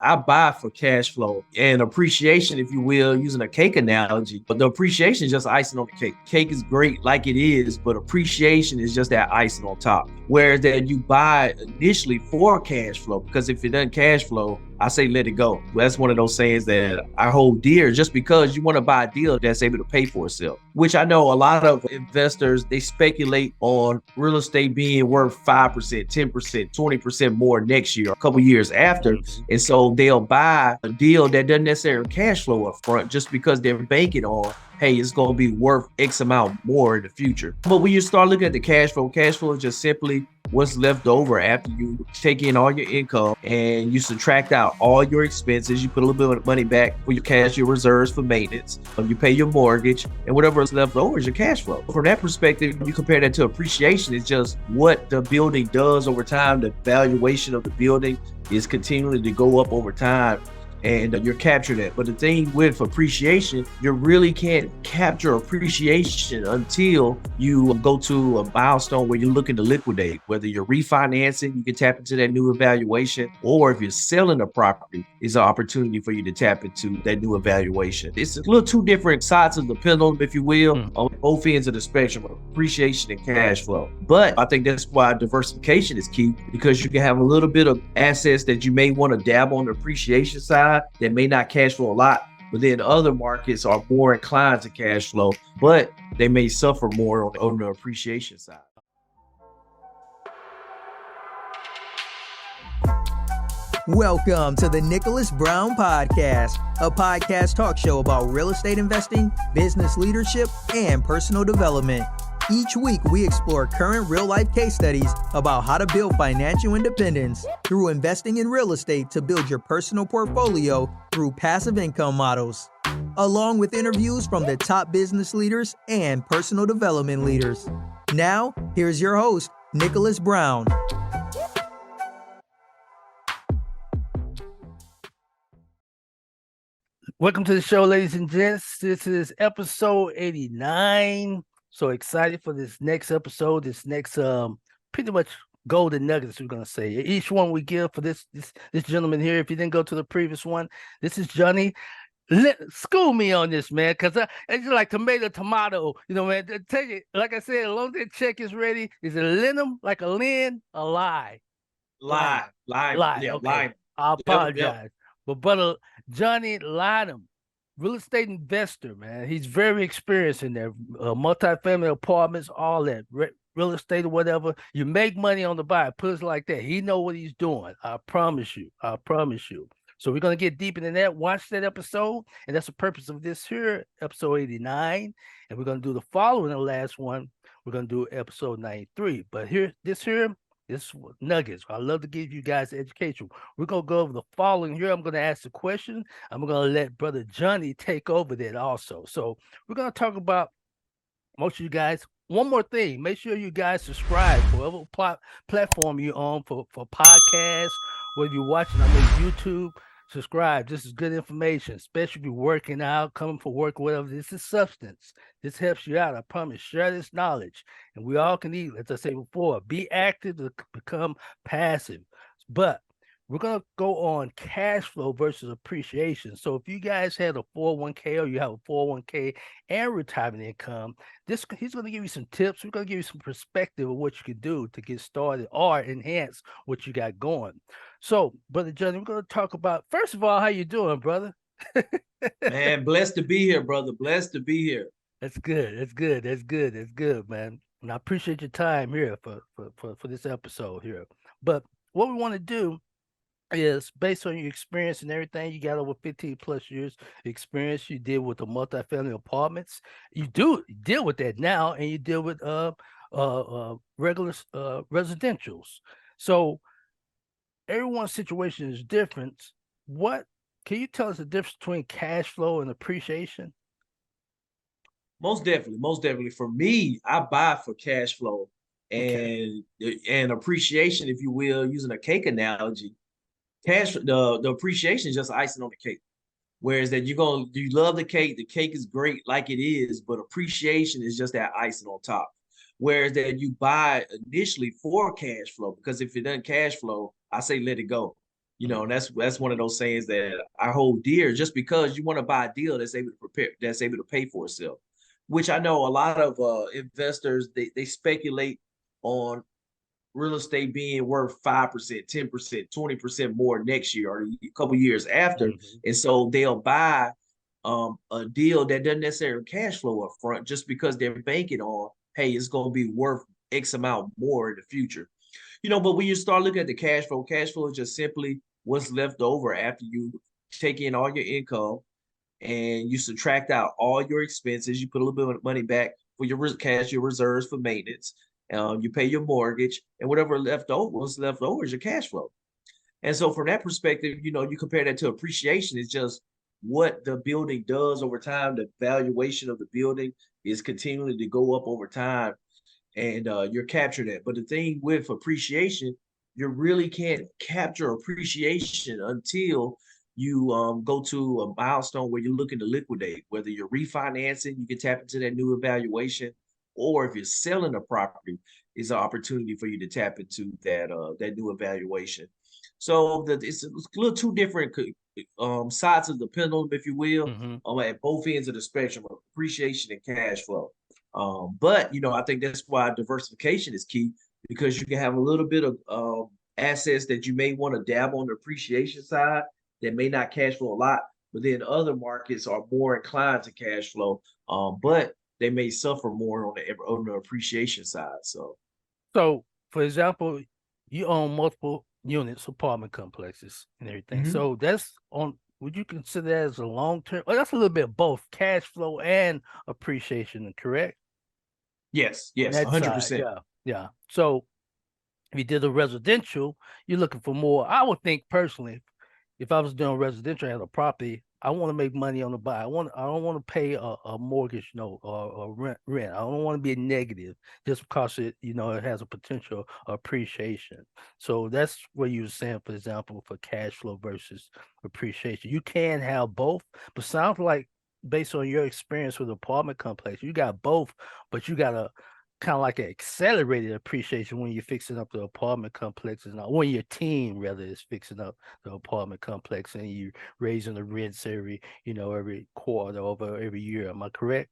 I buy for cash flow and appreciation, if you will, using a cake analogy. But the appreciation is just icing on the cake. Cake is great like it is, but appreciation is just that icing on top. Whereas that you buy initially for cash flow, because if it doesn't cash flow, I say let it go. That's one of those sayings that I hold dear, just because you want to buy a deal that's able to pay for itself, which I know a lot of investors, they speculate on real estate being worth 5%, 10%, 20% more next year, a couple years after. And so they'll buy a deal that doesn't necessarily cash flow up front just because they're banking on, hey, it's going to be worth X amount more in the future. But when you start looking at the cash flow is just simply what's left over after you take in all your income and you subtract out all your expenses. You put a little bit of money back for your cash, your reserves for maintenance, you pay your mortgage, and whatever is left over is your cash flow. From that perspective, you compare that to appreciation. It's just what the building does over time. The valuation of the building is continually to go up over time, and you're capturing that. But the thing with appreciation, you really can't capture appreciation until you go to a milestone where you're looking to liquidate. Whether you're refinancing, you can tap into that new evaluation, or if you're selling a property, it's an opportunity for you to tap into that new evaluation. It's a little two different sides of the pendulum, if you will, on both ends of the spectrum of appreciation and cash flow. But I think that's why diversification is key, because you can have a little bit of assets that you may want to dabble on the appreciation side that may not cash flow a lot, but then other markets are more inclined to cash flow, but they may suffer more on the appreciation side. Welcome to the Nicholas Brown Podcast, a podcast talk show about real estate investing, business leadership, and personal development. Each week, we explore current real-life case studies about how to build financial independence through investing in real estate to build your personal portfolio through passive income models, along with interviews from the top business leaders and personal development leaders. Now, here's your host, Nicholas Brown. Welcome to the show, ladies and gents. This is episode 89. So excited for this next episode, this next pretty much golden nuggets, we're gonna say. Each one we give for this gentleman here. If you didn't go to the previous one, this is Johnny. School me on this, man, because it's like tomato, you know, man. Tell you, like I said, as long as that check is ready, is it Lynum, like a Lynn, a lie? Lie. Okay. Lie. I apologize. Yep. But brother Johnny Lynum, real estate investor, man. He's very experienced in there. Multifamily apartments, all that. Real estate or whatever. You make money on the buy. Put it like that. He know what he's doing. I promise you. So we're going to get deep into that. Watch that episode. And that's the purpose of this here, episode 89. And we're going to do the following, the last one. We're going to do episode 93. But this nuggets. I love to give you guys education. We're going to go over the following here. I'm going to ask the question. I'm going to let brother Johnny take over that also. So we're going to talk about, most of you guys, one more thing. Make sure you guys subscribe for whatever platform you're on for podcasts, whether you're watching on YouTube. Subscribe. This is good information, especially if you're working out, coming for work, whatever. This is substance. This helps you out. I promise. Share this knowledge. And we all can eat, as I said before, be active to become passive. But we're going to go on cash flow versus appreciation. So if you guys had a 401k or you have a 401k and retirement income, he's going to give you some tips. We're going to give you some perspective of what you can do to get started or enhance what you got going. So, Brother Johnny, we're going to talk about, first of all, how you doing, brother? Man, blessed to be here, brother. Blessed to be here. That's good, man. And I appreciate your time here for this episode here. But what we want to do is, based on your experience and everything, you got over 15 plus years experience. You deal with the multifamily apartments. You do deal with that now, and you deal with regular residentials. So everyone's situation is different. What can you tell us the difference between cash flow and appreciation? Most definitely. For me, I buy for cash flow and appreciation, if you will, using a cake analogy. The appreciation is just icing on the cake. Whereas that you love the cake is great like it is, but appreciation is just that icing on top. Whereas that you buy initially for cash flow, because if it doesn't cash flow, I say let it go. And that's one of those sayings that I hold dear. Just because you want to buy a deal that's able to pay for itself, which I know a lot of investors they speculate on real estate being worth 5%, 10%, 20% more next year or a couple years after, and so they'll buy a deal that doesn't necessarily cash flow up front just because they're banking on, hey, it's going to be worth X amount more in the future. But when you start looking at the cash flow is just simply what's left over after you take in all your income and you subtract out all your expenses. You put a little bit of money back for your cash, your reserves for maintenance. You pay your mortgage, and whatever what's left over is your cash flow. And so from that perspective, you compare that to appreciation. It's just what the building does over time. The valuation of the building is continuing to go up over time, and you're capturing that. But the thing with appreciation, you really can't capture appreciation until you go to a milestone where you're looking to liquidate. Whether you're refinancing, you can tap into that new evaluation, or if you're selling a property, is an opportunity for you to tap into that new evaluation. So it's a little two different sides of the pendulum, if you will, at both ends of the spectrum of appreciation and cash flow. But I think that's why diversification is key, because you can have a little bit of assets that you may want to dabble on the appreciation side that may not cash flow a lot, but then other markets are more inclined to cash flow, but they may suffer more on the appreciation side. So for example, you own multiple units, apartment complexes, and everything. So that's on. Would you consider that as a long-term? Well, that's a little bit of both cash flow and appreciation, correct? Yes, 100%. Yeah. So if you did a residential, you're looking for more. I would think personally, if I was doing residential, I had a property, I want to make money on the buy. I don't want to pay a mortgage note or rent. I don't want to be a negative just because it has a potential appreciation. So that's what you were saying, for example, for cash flow versus appreciation. You can have both, but sounds like based on your experience with apartment complex, you got both, but you got a kind of like an accelerated appreciation when you're fixing up the apartment complexes, and when your team rather is fixing up the apartment complex and you raising the rents every quarter over every year. Am I correct?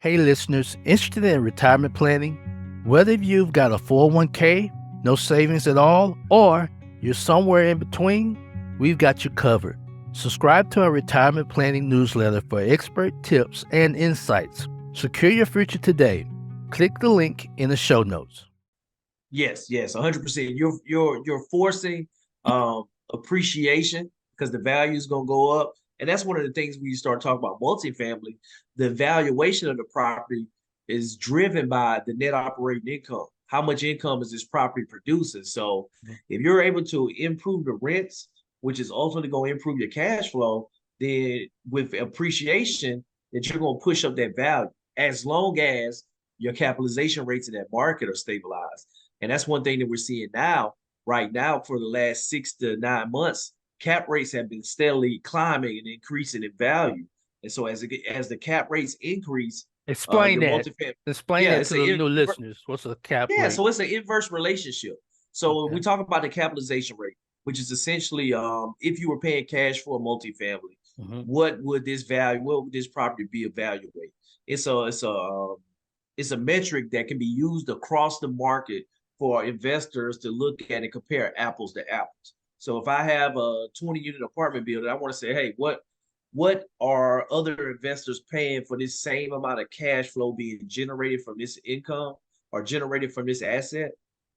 Hey listeners, interested in retirement planning? Whether you've got a 401k, no savings at all, or you're somewhere in between, we've got you covered. Subscribe to our retirement planning newsletter for expert tips and insights. Secure your future today. Click the link in the show notes. Yes, 100%. You're forcing appreciation because the value is going to go up, and that's one of the things when you start talking about multifamily. The valuation of the property is driven by the net operating income. How much income is this property producing? So, if you're able to improve the rents, which is ultimately going to improve your cash flow, then with appreciation, that you're going to push up that value as long as your capitalization rates in that market are stabilized. And that's one thing that we're seeing right now for the last 6 to 9 months, cap rates have been steadily climbing and increasing in value. And so as the cap rates increase, explain that to the new listeners. What's a cap rate? So it's an inverse relationship. So we talk about the capitalization rate, which is essentially if you were paying cash for a multifamily, what would this property be evaluated? It's a metric that can be used across the market for investors to look at and compare apples to apples. So if I have a 20-unit apartment building, I want to say, hey, what are other investors paying for this same amount of cash flow being generated from this income or generated from this asset?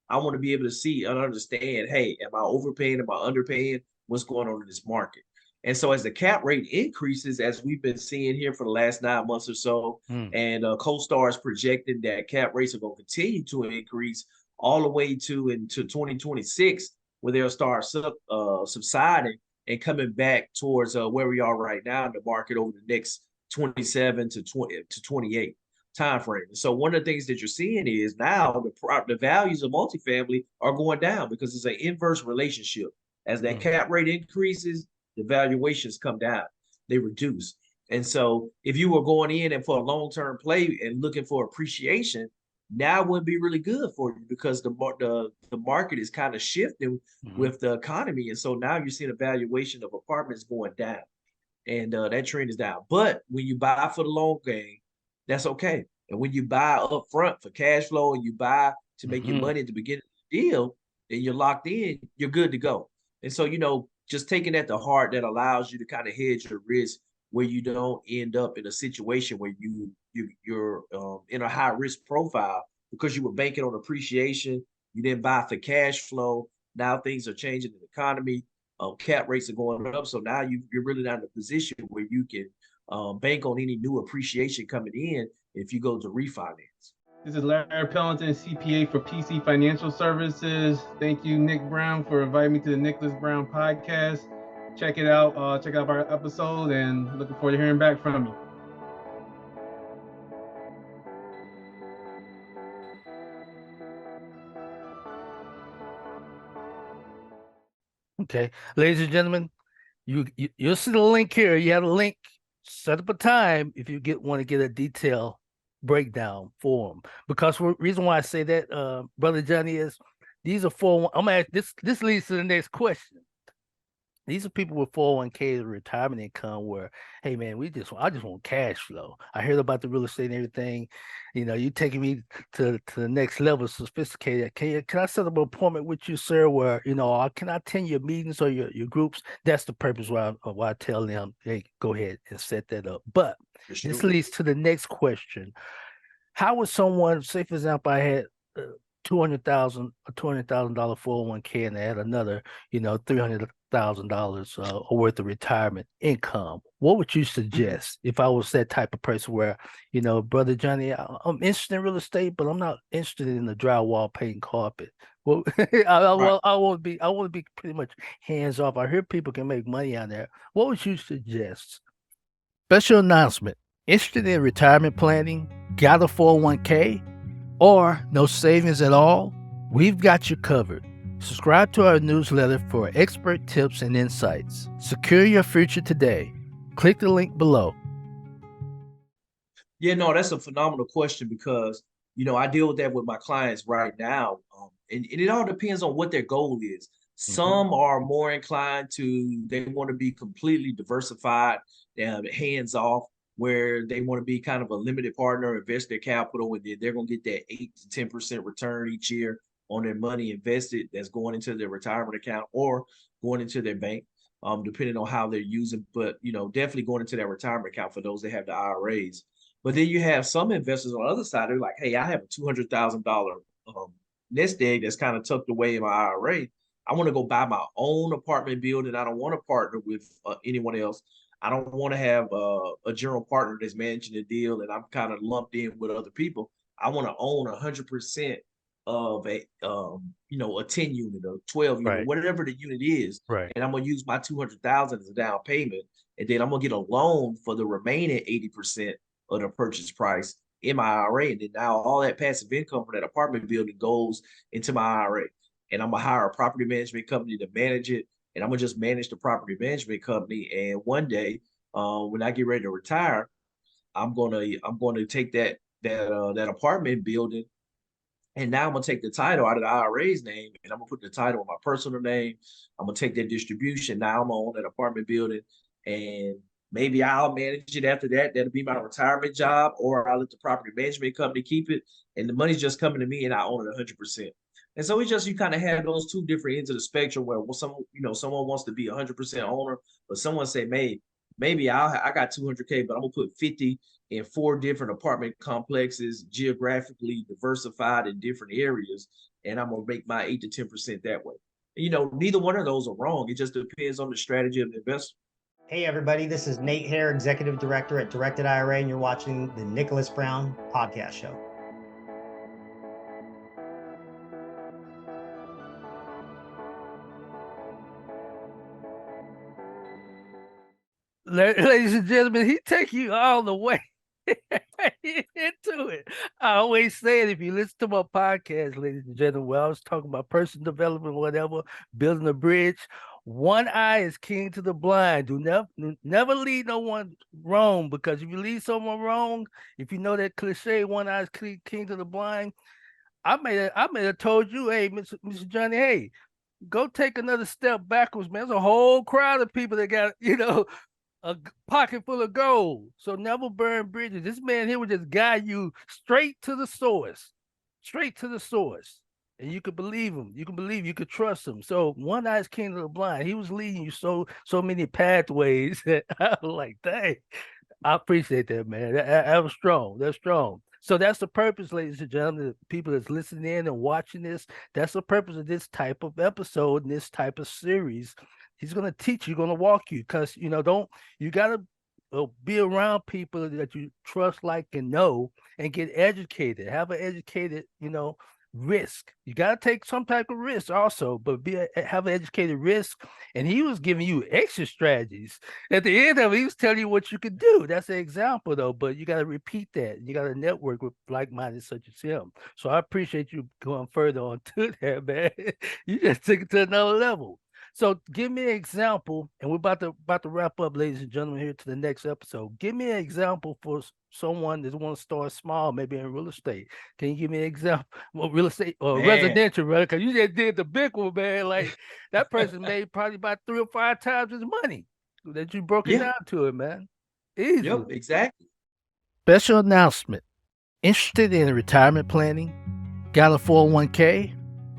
I want to be able to see and understand, hey, am I overpaying? Am I underpaying? What's going on in this market? And so as the cap rate increases, as we've been seeing here for the last 9 months or so, and CoStar is projecting that cap rates are going to continue to increase all the way into 2026, where they'll start subsiding and coming back towards where we are right now in the market over the next 27 to 28 time frame. So one of the things that you're seeing is now the values of multifamily are going down because it's an inverse relationship. As that cap rate increases, the valuations come down, they reduce. And so if you were going in and for a long-term play and looking for appreciation, now would be really good for you because the market is kind of shifting with the economy, and so now you're seeing a valuation of apartments going down, and that trend is down. But when you buy for the long game, that's okay. And when you buy up front for cash flow and you buy to make your money at the beginning of the deal, and you're locked in, you're good to go. And so, just taking that to heart, that allows you to kind of hedge your risk where you don't end up in a situation where you're in a high risk profile because you were banking on appreciation. You didn't buy for cash flow. Now things are changing in the economy. Cap rates are going up, so now you're really not in a position where you can bank on any new appreciation coming in if you go to refinance. This is Larry Pellington, CPA for PC Financial Services. Thank you, Nick Brown, for inviting me to the Nicholas Brown podcast. Check it out. Check out our episode, and looking forward to hearing back from you. Okay, ladies and gentlemen, you'll see the link here. You have a link. Set up a time if you want to get a detailed breakdown for them. Because reason why I say that, Brother Johnny, is these are 401. I'm gonna ask this leads to the next question. These are people with 401k or retirement income where, hey man, I just want cash flow. I heard about the real estate and everything. You taking me to the next level, sophisticated. Can I set up an appointment with you, sir? Where can I attend your meetings or your groups? That's the purpose why I tell them, hey, go ahead and set that up. But this leads to the next question: how would someone, say for example, I had $200,000 401k and I had another, $300,000 worth of retirement income? What would you suggest if I was that type of person where, Brother Johnny, I'm interested in real estate, but I'm not interested in the drywall, paint, carpet? Well, I want to be pretty much hands off. I hear people can make money on there. What would you suggest? Special announcement: interested in retirement planning, got a 401k, or no savings at all? We've got you covered. Subscribe to our newsletter for expert tips and insights. Secure your future today. Click the link below. Yeah, no, that's a phenomenal question because, I deal with that with my clients right now. And it all depends on what their goal is. Some are more inclined they want to be completely diversified, hands off, where they want to be kind of a limited partner, invest their capital, and then they're going to get that 8 to 10% return each year on their money invested that's going into their retirement account or going into their bank, depending on how they're using. But, definitely going into that retirement account for those that have the IRAs. But then you have some investors on the other side, they're like, hey, I have a $200,000 nest egg that's kind of tucked away in my IRA. I want to go buy my own apartment building. I don't want to partner with anyone else. I don't want to have a general partner that's managing the deal and I'm kind of lumped in with other people. I want to own 100% of a 10 unit or 12 unit, whatever the unit is. Right. And I'm going to use my 200,000 as a down payment. And then I'm going to get a loan for the remaining 80% of the purchase price in my IRA. And then now all that passive income for that apartment building goes into my IRA. And I'm going to hire a property management company to manage it. And I'm going to just manage the property management company. And one day, when I get ready to retire, I'm going to take that apartment building. And now I'm going to take the title out of the IRA's name and I'm going to put the title on my personal name. I'm going to take that distribution. Now I'm on that apartment building and maybe I'll manage it after that. That'll be my retirement job, or I'll let the property management company keep it. And the money's just coming to me and I own it 100%. And so you kind of have those two different ends of the spectrum where someone wants to be 100% owner, but someone say, maybe I got 200K, but I'm going to put 50 in 4 different apartment complexes, geographically diversified in different areas, and I'm going to make my 8 to 10% that way. Neither one of those are wrong. It just depends on the strategy of the investor. Hey, everybody. This is Nate Hare, Executive Director at Directed IRA, and you're watching the Nicholas Brown Podcast Show. Ladies and gentlemen, he take you all the way into it. I always say it, if you listen to my podcast, ladies and gentlemen, where I was talking about personal development, whatever, building a bridge, One eye is king to the blind. Do never lead no one wrong, because if you lead someone wrong, if you know that cliche, one eye is king to the blind. I may have told you, hey, Mr. Johnny, hey, go take another step backwards, man. There's a whole crowd of people that got, a pocket full of gold. So never burn bridges. This man here would just guide you straight to the source, straight to the source. And you could believe him. You could trust him. So one eye's king of the blind. He was leading you so many pathways that I was like, dang, I appreciate that, man. That was strong. That's strong. So that's the purpose, ladies and gentlemen, the people that's listening in and watching this. That's the purpose of this type of episode and this type of series. He's going to teach you, going to walk you, because, you got to be around people that you trust, like, and know, and get educated. Have an educated, risk. You got to take some type of risk also, but have an educated risk. And he was giving you exit strategies. At the end of it, he was telling you what you could do. That's an example, though, but you got to repeat that. You got to network with like-minded such as him. So I appreciate you going further on to that, man. You just took it to another level. So give me an example, and we're about to wrap up, ladies and gentlemen, here to the next episode. Give me an example for someone that wants to start small, maybe in real estate. Can you give me an example? Well, real estate or residential, right? Because you just did the big one, man. Like, that person made probably about 3 or 5 times his money that you broke it down to it, man. Easy. Yep, exactly. Special announcement. Interested in retirement planning? Got a 401k?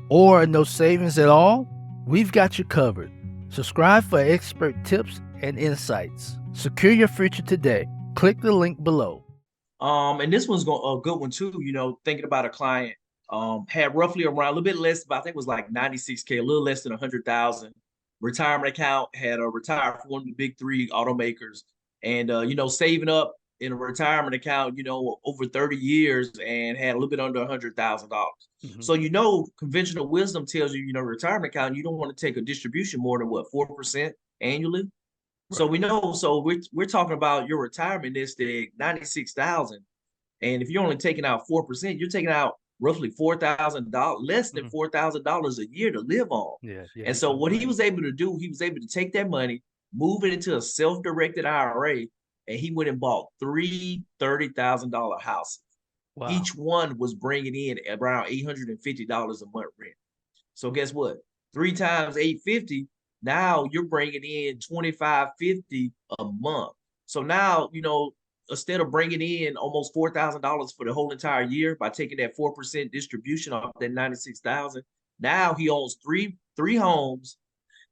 Or no savings at all? We've got you covered. Subscribe for expert tips and insights. Secure your future today. Click the link below. And this one's a good one too. Thinking about a client, had roughly around a little bit less, but I think it was like 96K, a little less than 100,000. Retirement account, had retired from one of the big 3 automakers, and saving up in a retirement account, over 30 years, and had a little bit under $100,000. Mm-hmm. So conventional wisdom tells you, retirement account, you don't want to take a distribution more than 4% annually. Right. So we know, so we're talking about your retirement nest egg, 96,000, and if you're only taking out 4%, you're taking out roughly $4,000, less than $4,000 a year to live on. Yeah. And so what he was able to do, he was able to take that money, move it into a self-directed IRA, and he went and bought 3 $30,000 houses. Wow. Each one was bringing in around $850 a month rent. So guess what? 3 times $850, now you're bringing in $2,550 a month. So now, instead of bringing in almost $4,000 for the whole entire year by taking that 4% distribution off that 96,000, now he owns three homes.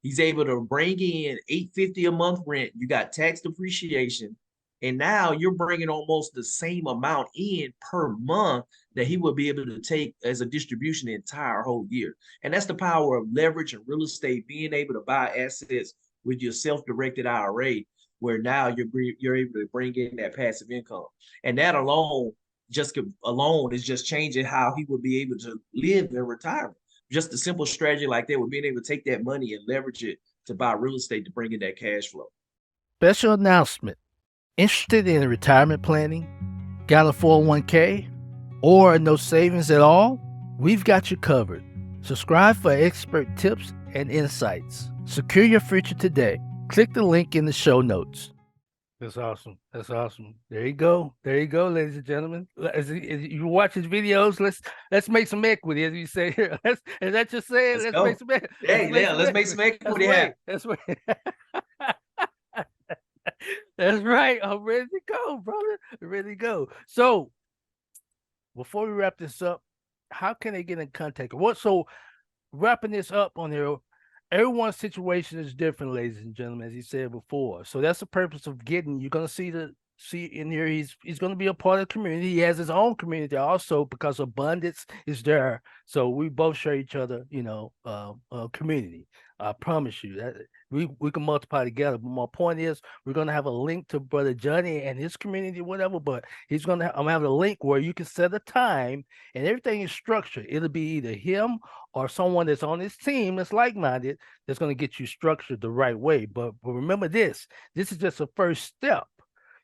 He's able to bring in $850 a month rent. You got tax depreciation. And now you're bringing almost the same amount in per month that he would be able to take as a distribution the entire whole year. And that's the power of leverage and real estate, being able to buy assets with your self-directed IRA, where now you're able to bring in that passive income. And that alone is just changing how he would be able to live in retirement. Just a simple strategy like that, with being able to take that money and leverage it to buy real estate to bring in that cash flow. Special announcement. Interested in retirement planning? Got a 401k? Or no savings at all? We've got you covered. Subscribe for expert tips and insights. Secure your future today. Click the link in the show notes. That's awesome. That's awesome. There you go. There you go, ladies and gentlemen. As you watch his videos, let's make some equity, as you say here. Is that your saying? Let's make some equity. Let's make some equity. That's right. That's right. I'm ready to go, brother. Ready to go. So before we wrap this up, how can they get in contact? So wrapping this up on here, everyone's situation is different, ladies and gentlemen, as he said before. So that's the purpose of getting. You're gonna see in here. He's going to be a part of the community. He has his own community also, because abundance is there. So we both share each other, community. I promise you that we can multiply together. But my point is, we're going to have a link to Brother Johnny and his community, whatever. But I'm having a link where you can set a time, and everything is structured. It'll be either him or someone that's on his team that's like-minded, that's going to get you structured the right way. But remember this is just a first step.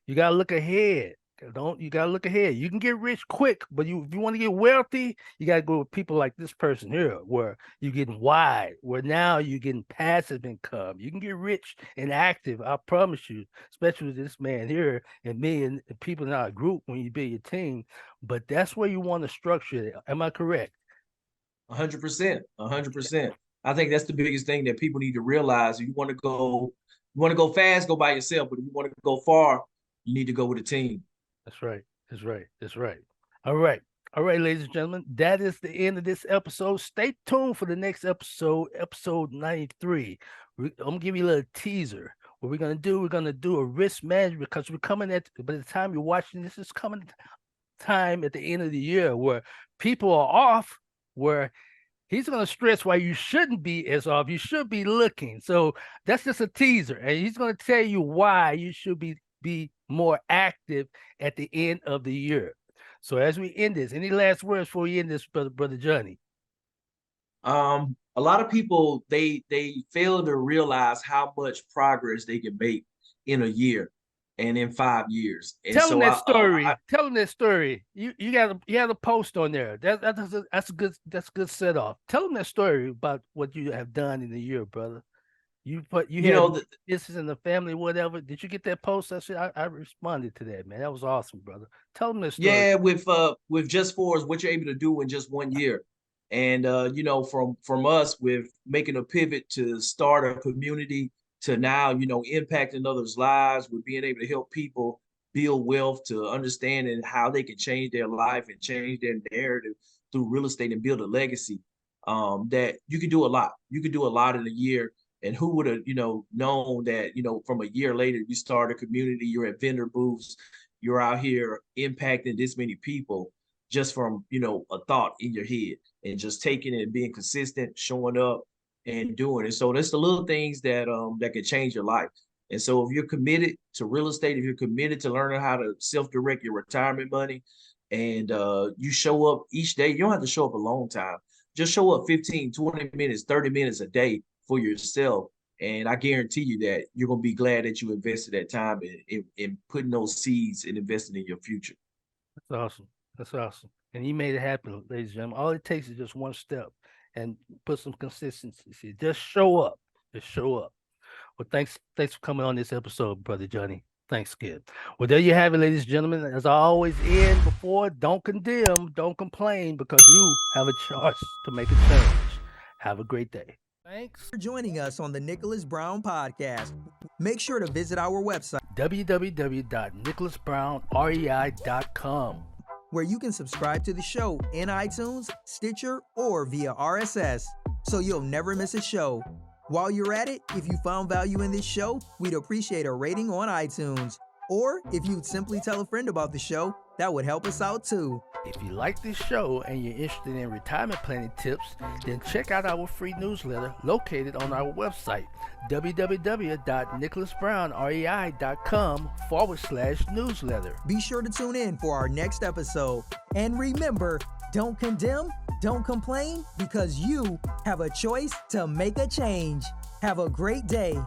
You got to look ahead. You gotta look ahead. You can get rich quick, but if you want to get wealthy, you gotta go with people like this person here, where you're getting wide, where now you're getting passive income. You can get rich and active, I promise you, especially with this man here and me and the people in our group when you build your team. But that's where you want to structure it. Am I correct? 100%, 100%. I think that's the biggest thing that people need to realize. If you want to go fast, go by yourself. But if you want to go far, you need to go with a team. That's right. That's right. That's right. All right. All right, ladies and gentlemen, that is the end of this episode. Stay tuned for the next episode, episode 93. I'm going to give you a little teaser. What we're going to do a risk management, because we're coming by the time you're watching this, is coming time at the end of the year where people are off, where he's going to stress why you shouldn't be as off. You should be looking. So that's just a teaser. And he's going to tell you why you should be more active at the end of the year. So as we end this, any last words before we end this, brother Johnny? A lot of people, they fail to realize how much progress they can make in a year and in 5 years. And tell them that story. Tell them that story. You had a post on there. That's a good set off. Tell them that story about what you have done in a year, brother. This is in the family, whatever. Did you get that post? I responded to that, man. That was awesome, brother. Tell them that story. Yeah, with Just For is what you're able to do in just 1 year. And from us, with making a pivot to start a community to now, impacting others' lives, with being able to help people build wealth, to understanding how they can change their life and change their narrative through real estate and build a legacy. That you can do a lot. You can do a lot in a year. And who would have, known that, from a year later, you start a community, you're at vendor booths, you're out here impacting this many people just from, a thought in your head, and just taking it and being consistent, showing up and doing it. So that's the little things that can change your life. And so if you're committed to real estate, if you're committed to learning how to self-direct your retirement money, and you show up each day, you don't have to show up a long time. Just show up 15, 20 minutes, 30 minutes a day for yourself. And I guarantee you that you're going to be glad that you invested that time in putting those seeds and investing in your future. That's awesome. That's awesome. And you made it happen, ladies and gentlemen. All it takes is just one step and put some consistency. Just show up. Just show up. Well, thanks for coming on this episode, Brother Johnny. Thanks, kid. Well, there you have it, ladies and gentlemen. As I always end before, don't condemn, don't complain, because you have a choice to make a change. Have a great day. Thanks for joining us on the Nicholas Brown Podcast. Make sure to visit our website, www.nicholasbrownrei.com, where you can subscribe to the show in iTunes, Stitcher, or via RSS, so you'll never miss a show. While you're at it, if you found value in this show, we'd appreciate a rating on iTunes. Or if you'd simply tell a friend about the show, that would help us out too. If you like this show and you're interested in retirement planning tips, then check out our free newsletter located on our website, www.nicholasbrownrei.com/newsletter. Be sure to tune in for our next episode. And remember, don't condemn, don't complain, because you have a choice to make a change. Have a great day.